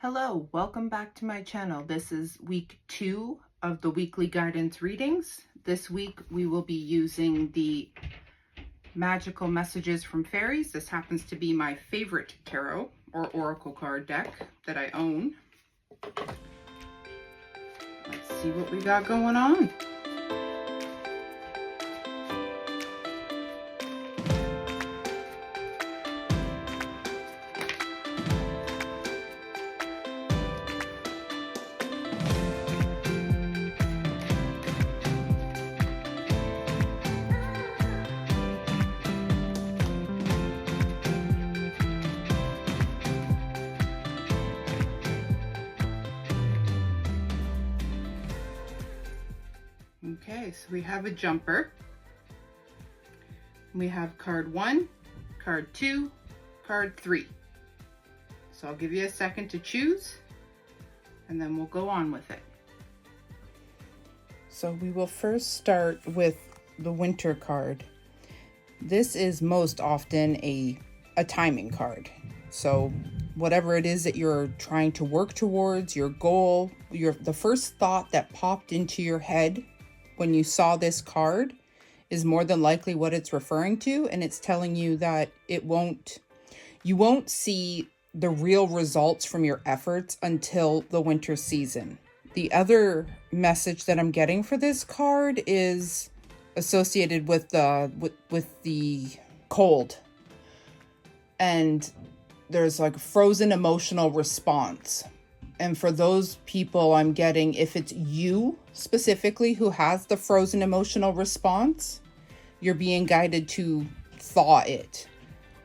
Hello, welcome back to my channel. This is week 2 of the weekly guidance readings. This week we will be using the Magical Messages from Fairies. This happens to be my favorite tarot or oracle card deck that I own. Let's see what we got going on. Okay, so we have a jumper. We have card 1, card 2, card 3. So I'll give you a second to choose and then we'll go on with it. So we will first start with the winter card. This is most often a timing card. So whatever it is that you're trying to work towards, your goal, the first thought that popped into your head when you saw this card is more than likely what it's referring to, and it's telling you that you won't see the real results from your efforts until the winter season. The other message that I'm getting for this card is associated with the cold, and there's like a frozen emotional response. And for those people, I'm getting, if it's you specifically who has the frozen emotional response, you're being guided to thaw it.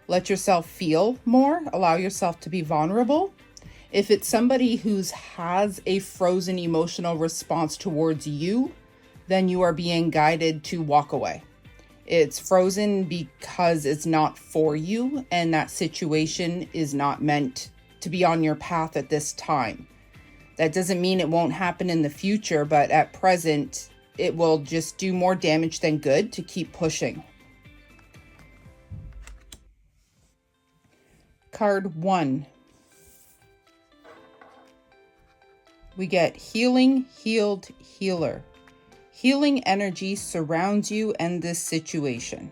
Let yourself feel more, allow yourself to be vulnerable. If it's somebody who has a frozen emotional response towards you, then you are being guided to walk away. It's frozen because it's not for you, and that situation is not meant to be on your path at this time. That doesn't mean it won't happen in the future, but at present, it will just do more damage than good to keep pushing. Card 1. We get healing, healed, healer. Healing energy surrounds you and this situation.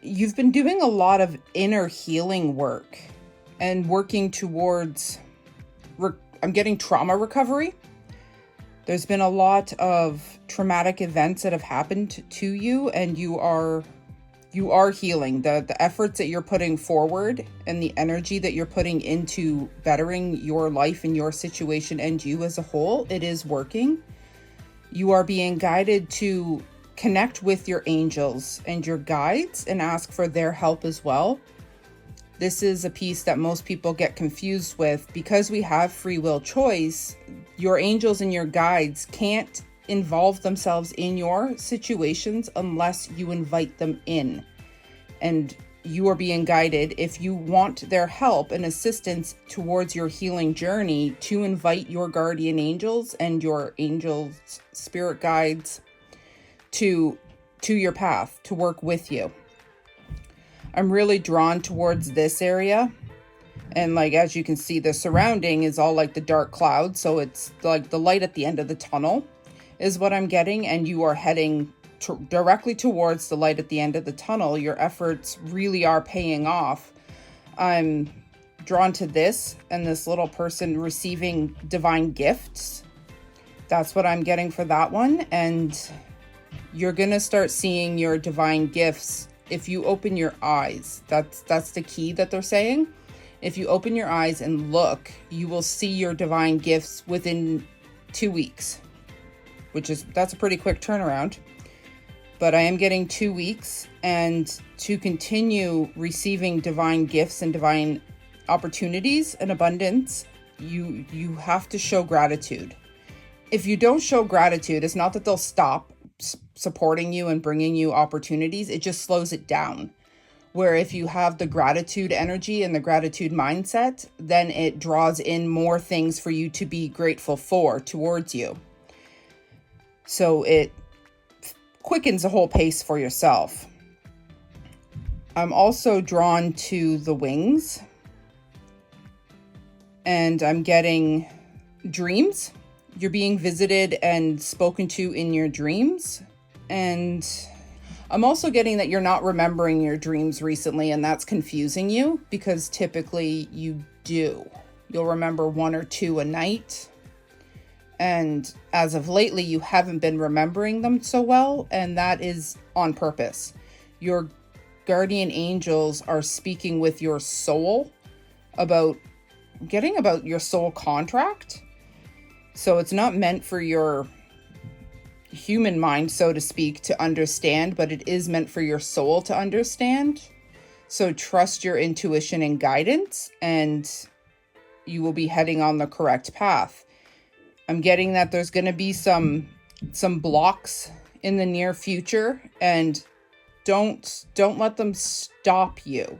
You've been doing a lot of inner healing work and working towards, I'm getting trauma recovery. There's been a lot of traumatic events that have happened to you, and you are healing. The efforts that you're putting forward and the energy that you're putting into bettering your life and your situation and you as a whole, it is working. You are being guided to connect with your angels and your guides and ask for their help as well. This is a piece that most people get confused with. Because we have free will choice, your angels and your guides can't involve themselves in your situations unless you invite them in. And you are being guided, if you want their help and assistance towards your healing journey, to invite your guardian angels and your angels, spirit guides to your path, to work with you. I'm really drawn towards this area. And like, as you can see, the surrounding is all like the dark clouds. So it's like the light at the end of the tunnel is what I'm getting. And you are heading directly towards the light at the end of the tunnel. Your efforts really are paying off. I'm drawn to this and this little person receiving divine gifts. That's what I'm getting for that one. And you're going to start seeing your divine gifts if you open your eyes. That's the key that they're saying. If you open your eyes and look, you will see your divine gifts within 2 weeks, that's a pretty quick turnaround. But I am getting 2 weeks, and to continue receiving divine gifts and divine opportunities and abundance, you have to show gratitude. If you don't show gratitude, it's not that they'll stop supporting you and bringing you opportunities. It just slows it down. Where if you have the gratitude energy and the gratitude mindset, then it draws in more things for you to be grateful for towards you. So it quickens the whole pace for yourself. I'm also drawn to the wings. And I'm getting dreams. You're being visited and spoken to in your dreams. And I'm also getting that you're not remembering your dreams recently, and that's confusing you because typically you do. You'll remember 1 or 2 a night. And as of lately, you haven't been remembering them so well, and that is on purpose. Your guardian angels are speaking with your soul about your soul contract. So it's not meant for your human mind, so to speak, to understand, but it is meant for your soul to understand. So trust your intuition and guidance, and you will be heading on the correct path. I'm getting that there's going to be some blocks in the near future, and don't let them stop you.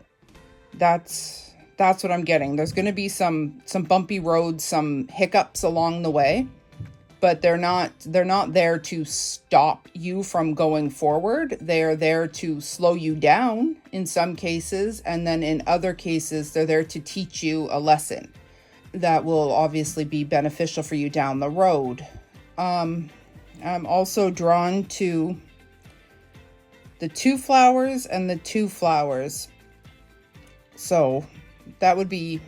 That's what I'm getting. There's going to be some bumpy roads, some hiccups along the way, but they're not there to stop you from going forward. They're there to slow you down in some cases, and then in other cases they're there to teach you a lesson that will obviously be beneficial for you down the road. I'm also drawn to the 2 flowers and the 2 flowers. So that would be,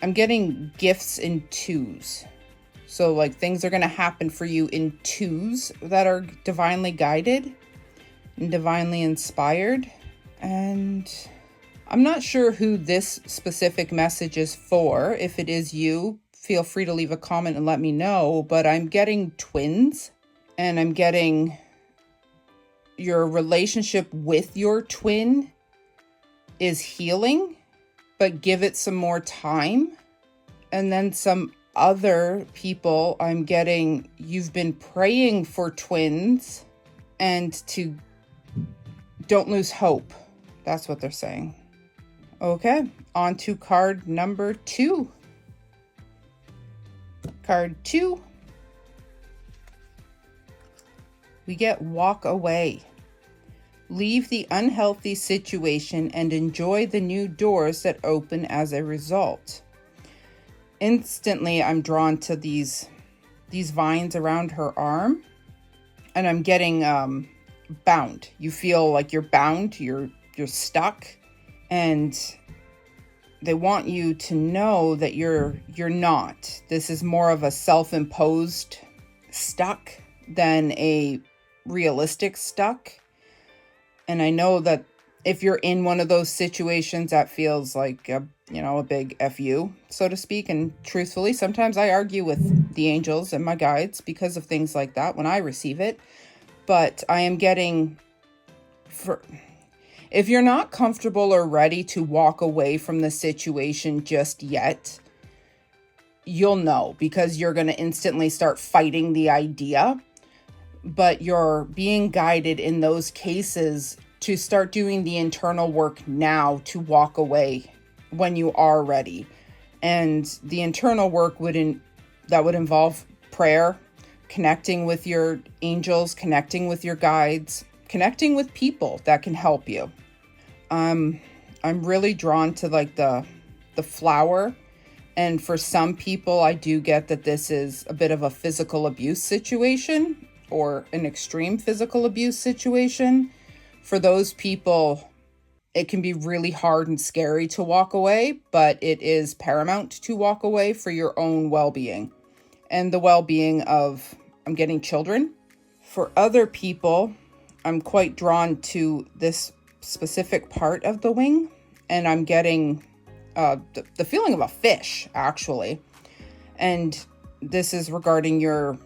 I'm getting gifts in 2s. So like things are going to happen for you in 2s that are divinely guided and divinely inspired. And I'm not sure who this specific message is for. If it is you, feel free to leave a comment and let me know. But I'm getting twins, and I'm getting your relationship with your twin is healing, but give it some more time. And then some other people, I'm getting, you've been praying for twins and to don't lose hope. That's what they're saying. Okay, on to card number 2. Card 2. We get walk away. Leave the unhealthy situation and enjoy the new doors that open as a result. Instantly, I'm drawn to these vines around her arm, and I'm getting bound. You feel like you're bound, you're stuck. And they want you to know that you're not. This is more of a self-imposed stuck than a realistic stuck. And I know that if you're in one of those situations, that feels like a big FU, so to speak. And truthfully, sometimes I argue with the angels and my guides because of things like that when I receive it. But I am getting, if you're not comfortable or ready to walk away from the situation just yet, you'll know because you're going to instantly start fighting the idea. But you're being guided in those cases to start doing the internal work now to walk away when you are ready. And the internal work would involve prayer, connecting with your angels, connecting with your guides, connecting with people that can help you. I'm really drawn to like the flower. And for some people, I do get that this is a bit of a physical abuse situation or an extreme physical abuse situation. For those people, it can be really hard and scary to walk away, but it is paramount to walk away for your own well-being and the well-being of, I'm getting children. For other people, I'm quite drawn to this specific part of the wing, and I'm getting the feeling of a fish, actually. And this is regarding your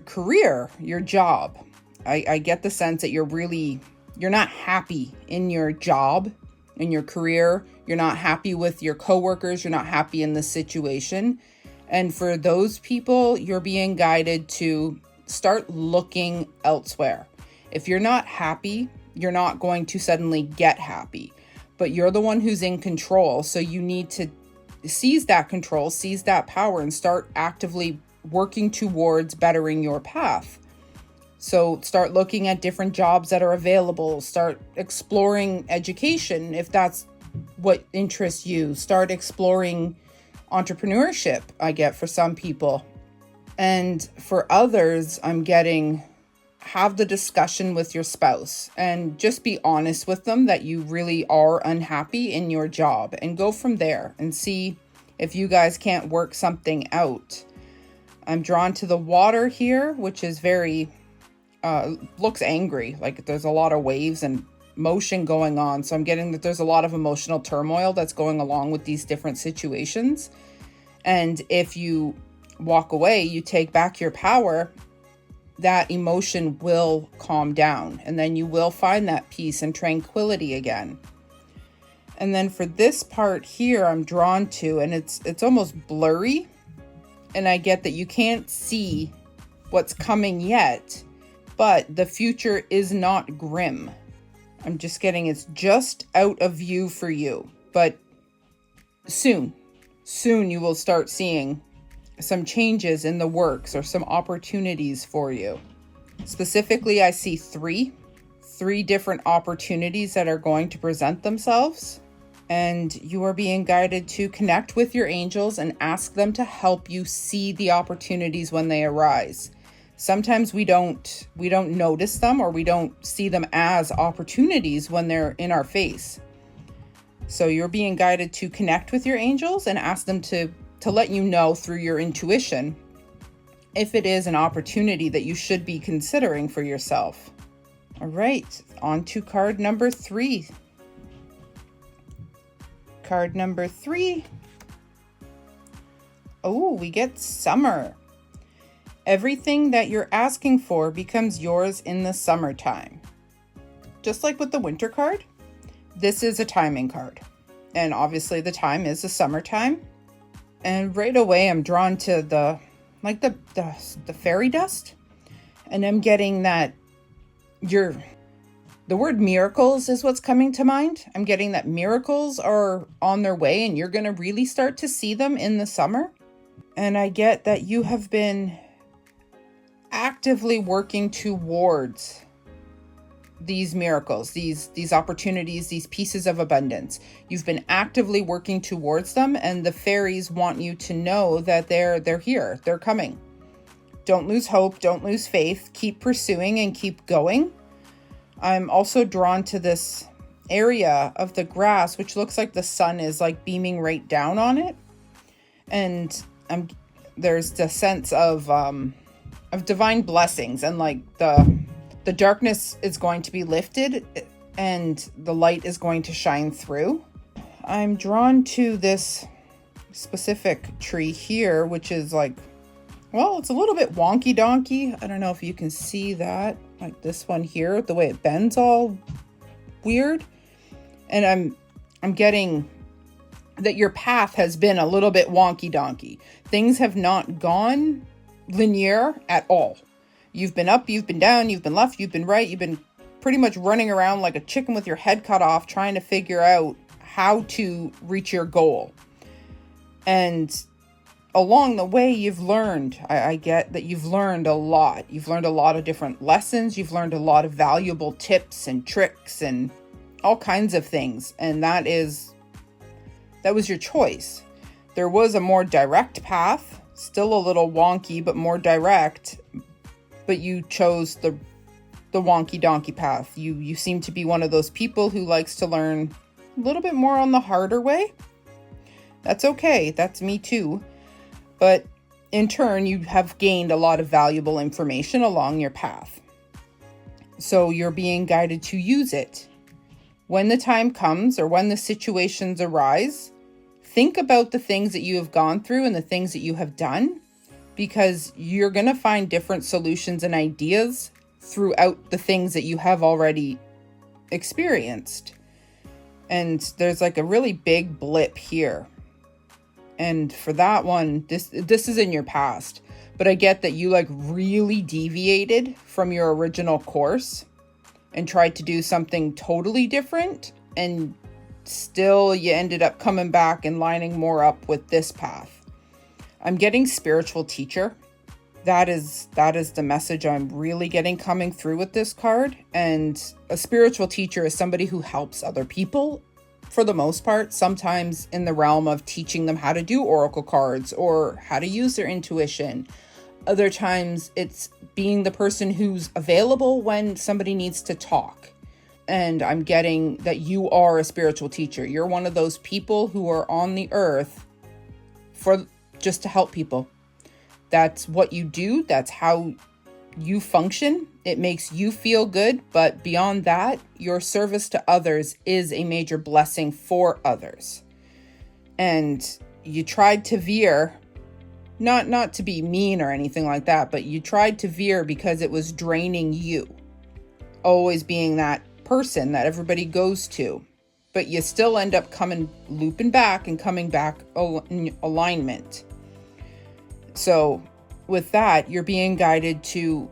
career, your job. I get the sense that you're not happy in your job, in your career. You're not happy with your coworkers. You're not happy in the situation. And for those people, you're being guided to start looking elsewhere. If you're not happy, you're not going to suddenly get happy, but you're the one who's in control. So you need to seize that control, seize that power, and start actively working towards bettering your path. So start looking at different jobs that are available. Start exploring education if that's what interests you. Start exploring entrepreneurship, I get for some people. And for others, I'm getting have the discussion with your spouse and just be honest with them that you really are unhappy in your job, and go from there and see if you guys can't work something out. I'm drawn to the water here, which is very, looks angry. Like there's a lot of waves and motion going on. So I'm getting that there's a lot of emotional turmoil that's going along with these different situations. And if you walk away, you take back your power, that emotion will calm down, and then you will find that peace and tranquility again. And then for this part here, I'm drawn to, and it's almost blurry, and I get that you can't see what's coming yet, but the future is not grim. I'm just getting it's just out of view for you, but soon you will start seeing some changes in the works or some opportunities for you. Specifically, I see three different opportunities that are going to present themselves, and you are being guided to connect with your angels and ask them to help you see the opportunities when they arise. Sometimes we don't notice them, or we don't see them as opportunities when they're in our face. So you're being guided to connect with your angels and ask them to let you know through your intuition if it is an opportunity that you should be considering for yourself. All right, on to card number 3. Card number 3. Oh, we get summer. Everything that you're asking for becomes yours in the summertime. Just like with the winter card, this is a timing card. And obviously the time is the summertime. And right away, I'm drawn to the fairy dust. And I'm getting that the word miracles is what's coming to mind. I'm getting that miracles are on their way, and you're going to really start to see them in the summer. And I get that you have been actively working towards these miracles, these opportunities, these pieces of abundance. You've been actively working towards them, and the fairies want you to know that they're here, they're coming. Don't lose hope, don't lose faith, keep pursuing and keep going. I'm also drawn to this area of the grass, which looks like the sun is like beaming right down on it. And there's the sense of divine blessings, and like the darkness is going to be lifted and the light is going to shine through. I'm drawn to this specific tree here, which is like, well, it's a little bit wonky donkey. I don't know if you can see that, like this one here, the way it bends all weird. And I'm getting that your path has been a little bit wonky donkey. Things have not gone linear at all. You've been up, you've been down, you've been left, you've been right. You've been pretty much running around like a chicken with your head cut off, trying to figure out how to reach your goal. And along the way, you've learned, I get that you've learned a lot. You've learned a lot of different lessons. You've learned a lot of valuable tips and tricks and all kinds of things. And that was your choice. There was a more direct path, still a little wonky, but more direct. But you chose the wonky donkey path. You seem to be one of those people who likes to learn a little bit more on the harder way. That's okay. That's me too. But in turn, you have gained a lot of valuable information along your path. So you're being guided to use it. When the time comes, or when the situations arise, think about the things that you have gone through and the things that you have done, because you're going to find different solutions and ideas throughout the things that you have already experienced. And there's like a really big blip here. And for that one, this is in your past. But I get that you like really deviated from your original course and tried to do something totally different. And still you ended up coming back and lining more up with this path. I'm getting spiritual teacher. That is the message I'm really getting coming through with this card. And a spiritual teacher is somebody who helps other people for the most part, sometimes in the realm of teaching them how to do oracle cards or how to use their intuition. Other times it's being the person who's available when somebody needs to talk. And I'm getting that you are a spiritual teacher. You're one of those people who are on the earth for just to help people. That's what you do. That's how you function. It makes you feel good. But beyond that, your service to others is a major blessing for others. And you tried to veer, not to be mean or anything like that, but you tried to veer because it was draining you. Always being that person that everybody goes to, but you still end up looping back and coming back in alignment. So with that, you're being guided to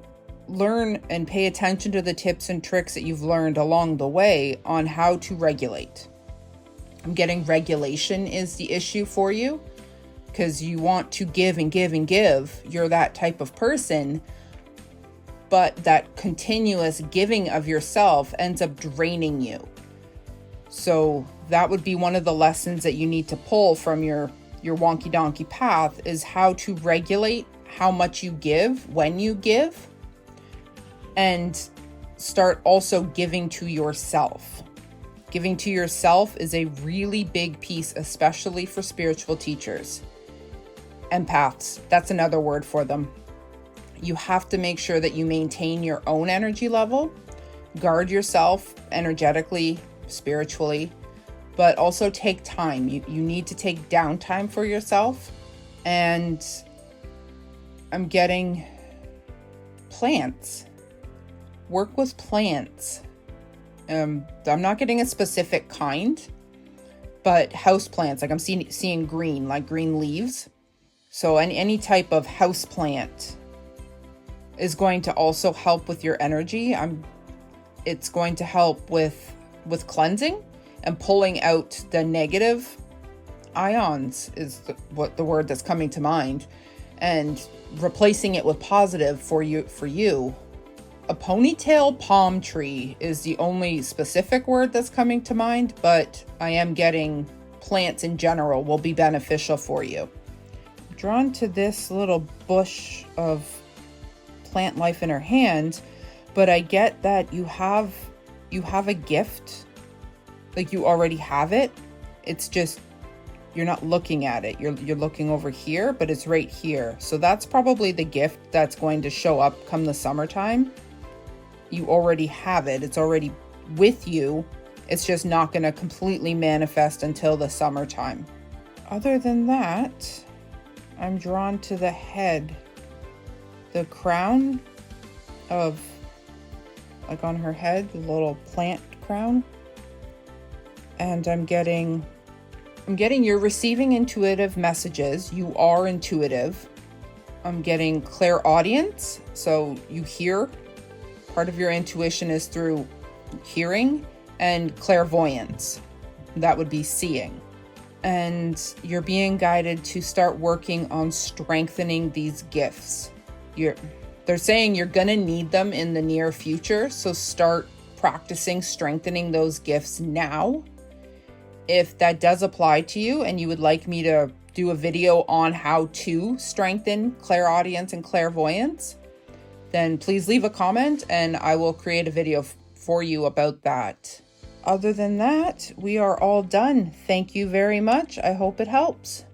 learn and pay attention to the tips and tricks that you've learned along the way on how to regulate. I'm getting regulation is the issue for you because you want to give and give and give. You're that type of person. But that continuous giving of yourself ends up draining you. So that would be one of the lessons that you need to pull from your wonky donkey path is how to regulate how much you give, when you give, and start also giving to yourself. Giving to yourself is a really big piece, especially for spiritual teachers. Empaths, that's another word for them. You have to make sure that you maintain your own energy level, guard yourself energetically, spiritually, but also take time. You need to take downtime for yourself. And I'm getting plants. Work with plants. I'm not getting a specific kind, but house plants. Like I'm seeing green, like green leaves. So any type of house plant is going to also help with your energy. It's going to help with cleansing and pulling out the negative ions is the word that's coming to mind, and replacing it with positive for you. A ponytail palm tree is the only specific word that's coming to mind, but I am getting plants in general will be beneficial for you. I'm drawn to this little bush of plant life in her hand, but I get that you have a gift, like you already have it. It's just you're not looking at it. You're looking over here, but it's right here. So that's probably the gift that's going to show up come the summertime. You already have it. It's already with you. It's just not going to completely manifest until the summertime. Other than that, I'm drawn to the head. The crown of, like on her head, the little plant crown. And I'm getting you're receiving intuitive messages. You are intuitive. I'm getting clairaudience. So you hear. Part of your intuition is through hearing, and clairvoyance. That would be seeing. And you're being guided to start working on strengthening these gifts. They're saying you're going to need them in the near future, so start practicing strengthening those gifts now. If that does apply to you and you would like me to do a video on how to strengthen clairaudience and clairvoyance, then please leave a comment and I will create a video for you about that. Other than that, we are all done. Thank you very much. I hope it helps.